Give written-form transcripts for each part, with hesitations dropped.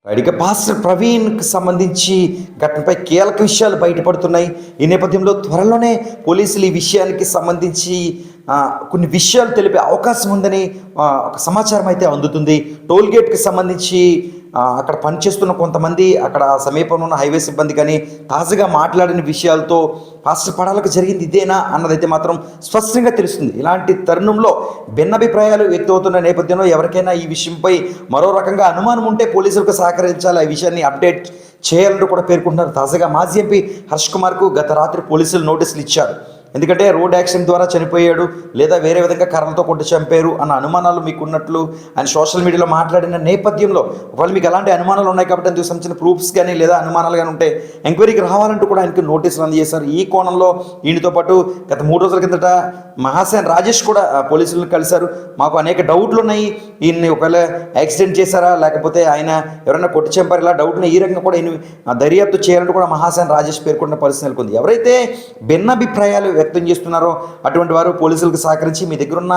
ఇక పాస్టర్ ప్రవీణ్కి సంబంధించి ఘటనపై కీలక విషయాలు బయటపడుతున్నాయి. ఈ నేపథ్యంలో త్వరలోనే పోలీసులు ఈ విషయానికి సంబంధించి కొన్ని విషయాలు తెలిపే అవకాశం ఉందని ఒక సమాచారం అయితే అందుతుంది. టోల్గేట్కి సంబంధించి అక్కడ పనిచేస్తున్న కొంతమంది అక్కడ సమీపంలో ఉన్న హైవే సిబ్బంది కానీ తాజాగా మాట్లాడిన విషయాలతో పాస్టర్ పడాలకు జరిగింది ఇదేనా అన్నదైతే మాత్రం స్పష్టంగా తెలుస్తుంది. ఇలాంటి తరుణంలో భిన్నాభిప్రాయాలు వ్యక్తమవుతున్న నేపథ్యంలో ఎవరికైనా ఈ విషయంపై మరో రకంగా అనుమానం ఉంటే పోలీసులకు సహకరించాలి, ఆ విషయాన్ని అప్డేట్ చేయాలంటూ కూడా పేర్కొంటున్నారు. తాజాగా మాజీ ఎంపీ హర్ష్ కుమార్కు గత రాత్రి పోలీసులు నోటీసులు ఇచ్చారు. ఎందుకంటే రోడ్ యాక్సిడెంట్ ద్వారా చనిపోయాడు లేదా వేరే విధంగా కర్రలతో కొట్టి చంపారు అన్న అనుమానాలు మీకు ఉన్నట్లు ఆయన సోషల్ మీడియాలో మాట్లాడిన నేపథ్యంలో ఒకవేళ మీకు ఎలాంటి అనుమానాలు ఉన్నాయి కాబట్టి అందుకు సంబంధించిన ప్రూఫ్స్ కానీ లేదా అనుమానాలు కానీ ఉంటే ఎంక్వైరీకి రావాలంటూ కూడా ఆయనకు నోటీసులు అందజేశారు. ఈ కోణంలో ఈయనతో పాటు గత 3 రోజుల కిందట మహాసేన్ రాజేష్ కూడా పోలీసులను కలిశారు. మాకు అనేక డౌట్లు ఉన్నాయి, ఈయన్ని ఒకవేళ యాక్సిడెంట్ చేశారా లేకపోతే ఆయన ఎవరైనా కొట్టి చంపారు, ఇలా డౌట్ని ఈ రకంగా కూడా ఈయన దర్యాప్తు చేయాలంటూ కూడా మహాసేన్ రాజేష్ పేర్కొన్న పరిస్థితి నెలకొంది. ఎవరైతే భిన్నాభిప్రాయాలు వ్యక్తం చేస్తున్నారో అటువంటి వారు పోలీసులకు సహకరించి మీ దగ్గర ఉన్న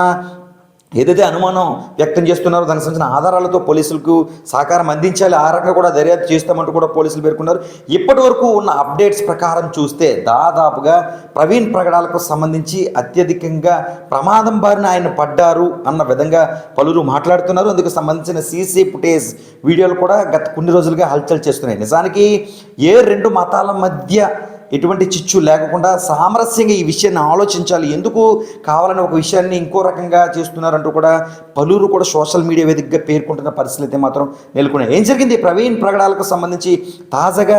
ఏదైతే అనుమానం వ్యక్తం చేస్తున్నారో దానికి సంబంధించిన ఆధారాలతో పోలీసులకు సహకారం అందించాలి, ఆ రకంగా కూడా దర్యాప్తు చేస్తామంటూ కూడా పోలీసులు పేర్కొన్నారు. ఇప్పటి వరకు ఉన్న అప్డేట్స్ ప్రకారం చూస్తే దాదాపుగా ప్రవీణ్ ప్రగడాలకు సంబంధించి అత్యధికంగా ప్రమాదం బారిన ఆయన పడ్డారు అన్న విధంగా పలువురు మాట్లాడుతున్నారు. అందుకు సంబంధించిన సీసీ ఫుటేజ్ వీడియోలు కూడా గత కొన్ని రోజులుగా హల్చల్ చేస్తున్నాయి. నిజానికి ఏ 2 మతాల మధ్య ఎటువంటి చిచ్చు లేకుండా సామరస్యంగా ఈ విషయాన్ని ఆలోచించాలి, ఎందుకు కావాలని ఒక విషయాన్ని ఇంకో రకంగా చేస్తున్నారంటూ కూడా పలువురు కూడా సోషల్ మీడియా వేదికగా పేర్కొంటున్న పరిస్థితులు అయితే మాత్రం నెలకొన్నాయి. ఏం జరిగింది ప్రవీణ్ ప్రగడాలకు సంబంధించి తాజాగా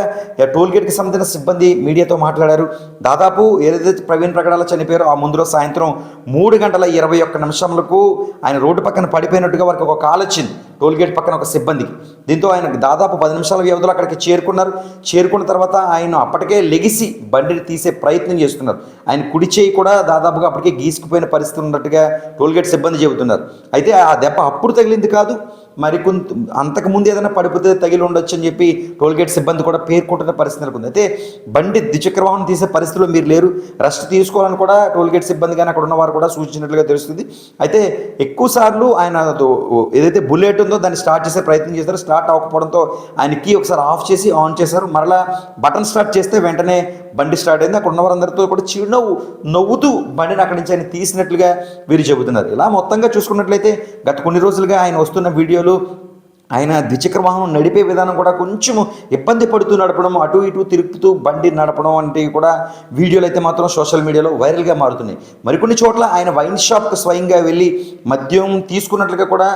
టోల్గేట్కి సంబంధించిన సిబ్బంది మీడియాతో మాట్లాడారు. దాదాపు ఏదైతే ప్రవీణ్ ప్రగడాలు చనిపోయారో ఆ ముందు రోజు సాయంత్రం 3:21 ఆయన రోడ్డు పక్కన పడిపోయినట్టుగా వారికి ఒక కాల్ వచ్చింది టోల్గేట్ పక్కన ఒక సిబ్బందికి. దీంతో ఆయన దాదాపు 10 నిమిషాల వ్యవధిలో అక్కడికి చేరుకున్నారు. చేరుకున్న తర్వాత ఆయన అప్పటికే లెగిసి బండిని తీసే ప్రయత్నం చేస్తున్నారు. ఆయన కుడి చేయి కూడా దాదాపుగా అప్పటికే గీసుకుపోయిన పరిస్థితి ఉన్నట్టుగా టోల్గేట్ సిబ్బంది చెబుతున్నారు. అయితే ఆ దెబ్బ అప్పుడు తగిలింది కాదు, మరికొంత అంతకుముందు ఏదైనా పడిపోతే తగిలి ఉండొచ్చు అని చెప్పి టోల్గేట్ సిబ్బంది కూడా పేర్కొంటున్న పరిస్థితి నెలకొంది. అయితే బండి ద్విచక్ర వాహనం తీసే పరిస్థితిలో మీరు లేరు, రెస్ట్ తీసుకోవాలని కూడా టోల్గేట్ సిబ్బంది కానీ అక్కడ ఉన్నవారు కూడా సూచించినట్లుగా తెలుస్తుంది. అయితే ఎక్కువ సార్లు ఆయన ఏదైతే బుల్లెట్ ఉందో దాన్ని స్టార్ట్ చేసే ప్రయత్నం చేశారు. స్టార్ట్ అవ్వకపోవడంతో ఆయన కీ ఒకసారి ఆఫ్ చేసి ఆన్ చేశారు. మరలా బటన్ స్టార్ట్ చేస్తే వెంటనే బండి స్టార్ట్ అయింది. అక్కడ ఉన్నవారందరితో కూడా చిరునవ్వు నవ్వుతూ బండిని అక్కడి నుంచి ఆయన తీసినట్లుగా వీరు చెబుతున్నారు. ఇలా మొత్తంగా చూసుకున్నట్లయితే గత కొన్ని రోజులుగా ఆయన వస్తున్న వీడియోలు ఆయన ద్విచక్ర వాహనం నడిపే విధానం కూడా కొంచెం ఇబ్బంది పడుతూ నడపడం, అటు ఇటు తిరుగుతూ బండి నడపడం వంటివి కూడా వీడియోలు అయితే మాత్రం సోషల్ మీడియాలో వైరల్గా మారుతున్నాయి. మరికొన్ని చోట్ల ఆయన వైన్ షాప్కి స్వయంగా వెళ్ళి మద్యం తీసుకున్నట్లుగా కూడా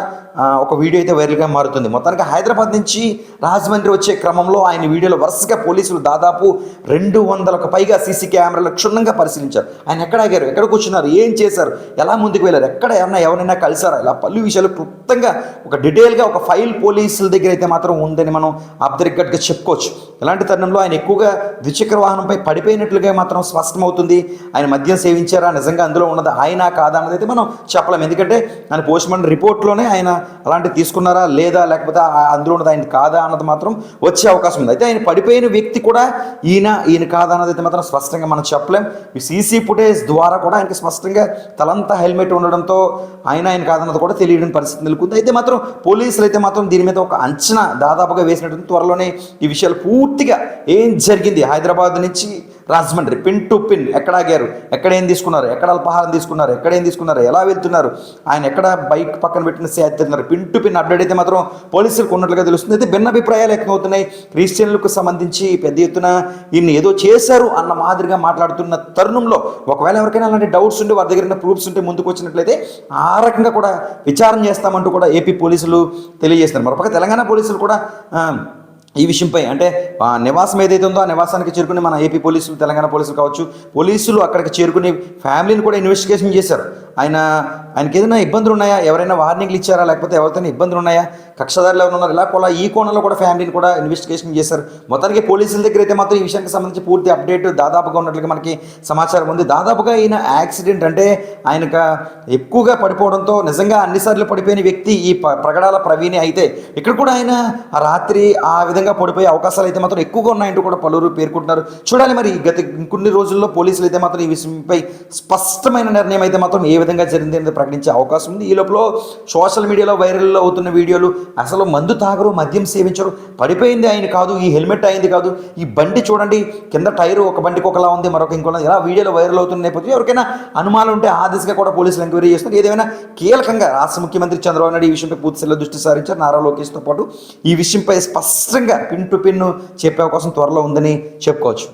ఒక వీడియో అయితే వైరల్గా మారుతుంది. మొత్తానికి హైదరాబాద్ నుంచి రాజమండ్రి వచ్చే క్రమంలో ఆయన వీడియోలో వరుసగా పోలీసులు దాదాపు 200కు పైగా సీసీ కెమెరాలు క్షుణ్ణంగా పరిశీలించారు. ఆయన ఎక్కడ ఆగారు, ఎక్కడ కూర్చున్నారు, ఏం చేశారు, ఎలా ముందుకు వెళ్ళారు, ఎక్కడ ఎవరైనా కలిసారా, ఇలా పలు విషయాలు క్లుప్తంగా ఒక డీటెయిల్గా ఒక ఫైల్ పోలీసుల దగ్గర అయితే మాత్రం ఉందని మనం అబ్దరిగ్గట్గా చెప్పుకోవచ్చు. ఇలాంటి తరుణంలో ఆయన ఎక్కువగా ద్విచక్ర వాహనంపై పడిపోయినట్లుగా మాత్రం స్పష్టమవుతుంది. ఆయన మద్యం సేవించారా, నిజంగా అందులో ఉన్నది ఆయన కాదా అన్నది అయితే మనం చెప్పలేం. ఎందుకంటే ఆయన పోస్ట్మార్టం రిపోర్ట్లోనే ఆయన అలాంటి తీసుకున్నారా లేదా లేకపోతే అందులో ఉన్నది ఆయన కాదా అన్నది మాత్రం వచ్చే అవకాశం ఉంది. అయితే ఆయన పడిపోయిన వ్యక్తి కూడా ఈయన కాదా అన్నది అయితే మాత్రం స్పష్టంగా మనం చెప్పలేం. ఈ సీసీ ఫుటేజ్ ద్వారా కూడా ఆయనకి స్పష్టంగా తలంతా హెల్మెట్ ఉండడంతో ఆయన కాదన్నది కూడా తెలియని పరిస్థితి నెలకొంది. అయితే మాత్రం పోలీసులు అయితే మాత్రం దీని మీద ఒక అంచనా దాదాపుగా వేసినట్టు త్వరలోనే ఈ విషయాలు పూర్తిగా ఏం జరిగింది, హైదరాబాద్ నుంచి రాజమండ్రి పిన్ టు పిన్, ఎక్కడ ఆగారు, ఎక్కడ ఏం తీసుకున్నారు, ఎక్కడ అల్పాహారం తీసుకున్నారు, ఎక్కడ ఏం తీసుకున్నారు, ఎలా వెళ్తున్నారు, ఆయన ఎక్కడ బైక్ పక్కన పెట్టిన సేతున్నారు, పిన్ టు పిన్ అప్డేట్ అయితే మాత్రం పోలీసులకు ఉన్నట్లుగా తెలుస్తుంది. అయితే భిన్నాభిప్రాయాలు ఎక్కువవుతున్నాయి. క్రిస్టియన్లకు సంబంధించి పెద్ద ఎత్తున ఈయన ఏదో చేశారు అన్న మాదిరిగా మాట్లాడుతున్న తరుణంలో ఒకవేళ ఎవరికైనా అలాంటి డౌట్స్ ఉంటే వారి దగ్గర ప్రూఫ్స్ ఉంటే ముందుకు వచ్చినట్లయితే ఆ రకంగా కూడా విచారణ చేస్తామంటూ కూడా ఏపీ పోలీసులు తెలియజేస్తున్నారు. మరొక తెలంగాణ పోలీసులు కూడా ఈ విషయంపై అంటే నివాసం ఏదైతే ఉందో ఆ నివాసానికి చేరుకుని మన ఏపీ పోలీసులు, తెలంగాణ పోలీసులు కావచ్చు, పోలీసులు అక్కడికి చేరుకుని ఫ్యామిలీని కూడా ఇన్వెస్టిగేషన్ చేశారు. ఆయనకి ఏదైనా ఇబ్బందులు ఉన్నాయా, ఎవరైనా వార్నింగ్లు ఇచ్చారా, లేకపోతే ఎవరికైనా ఇబ్బందులు ఉన్నాయా, కక్షదారులు ఎవరు ఉన్నారు, ఇలా కూడా ఈ కోణంలో కూడా ఫ్యామిలీని కూడా ఇన్వెస్టిగేషన్ చేశారు. మొత్తానికి పోలీసుల దగ్గర అయితే మాత్రం ఈ విషయానికి సంబంధించి పూర్తి అప్డేట్ దాదాపుగా ఉన్నట్లుగా మనకి సమాచారం ఉంది. దాదాపుగా ఈయన యాక్సిడెంట్ అంటే ఆయనకు ఎక్కువగా పడిపోవడంతో నిజంగా అన్నిసార్లు పడిపోయిన వ్యక్తి ఈ ప్రగడాల ప్రవీణే. అయితే ఇక్కడ కూడా ఆయన రాత్రి ఆ విధంగా పడిపోయే అవకాశాలు అయితే మాత్రం ఎక్కువగా ఉన్నాయంటూ కూడా పలువురు పేర్కొంటున్నారు. చూడాలి మరి గత కొన్ని రోజుల్లో పోలీసులు అయితే మాత్రం ఈ విషయంపై స్పష్టమైన నిర్ణయం అయితే మాత్రం ఏ విధంగా జరిగింది అనేది ప్రకటించే అవకాశం ఉంది. ఈ లోపల సోషల్ మీడియాలో వైరల్ అవుతున్న వీడియోలు అసలు మందు తాగరు, మద్యం సేవించరు, పడిపోయింది ఆయన కాదు, ఈ హెల్మెట్ అయింది కాదు, ఈ బండి చూడండి కింద టైరు ఒక బండికి ఒకలా ఉంది, మరొక ఇంకోలా, ఇలా వీడియోలో వైరల్ అవుతున్న నేపథ్యం ఎవరికైనా అనుమానం ఉంటే ఆ దిశగా కూడా పోలీసులు ఎంక్వైరీ చేస్తున్నారు. ఏదైనా కీలకంగా రాష్ట్ర ముఖ్యమంత్రి చంద్రబాబు నాయుడు ఈ విషయంపై పూర్తిస్థాయిలో దృష్టి సారించారు. నారా లోకేష్తో పాటు ఈ విషయంపై స్పష్టంగా పిన్ టు పిన్ చెప్పే అవకాశం త్వరలో ఉందని చెప్పుకోవచ్చు.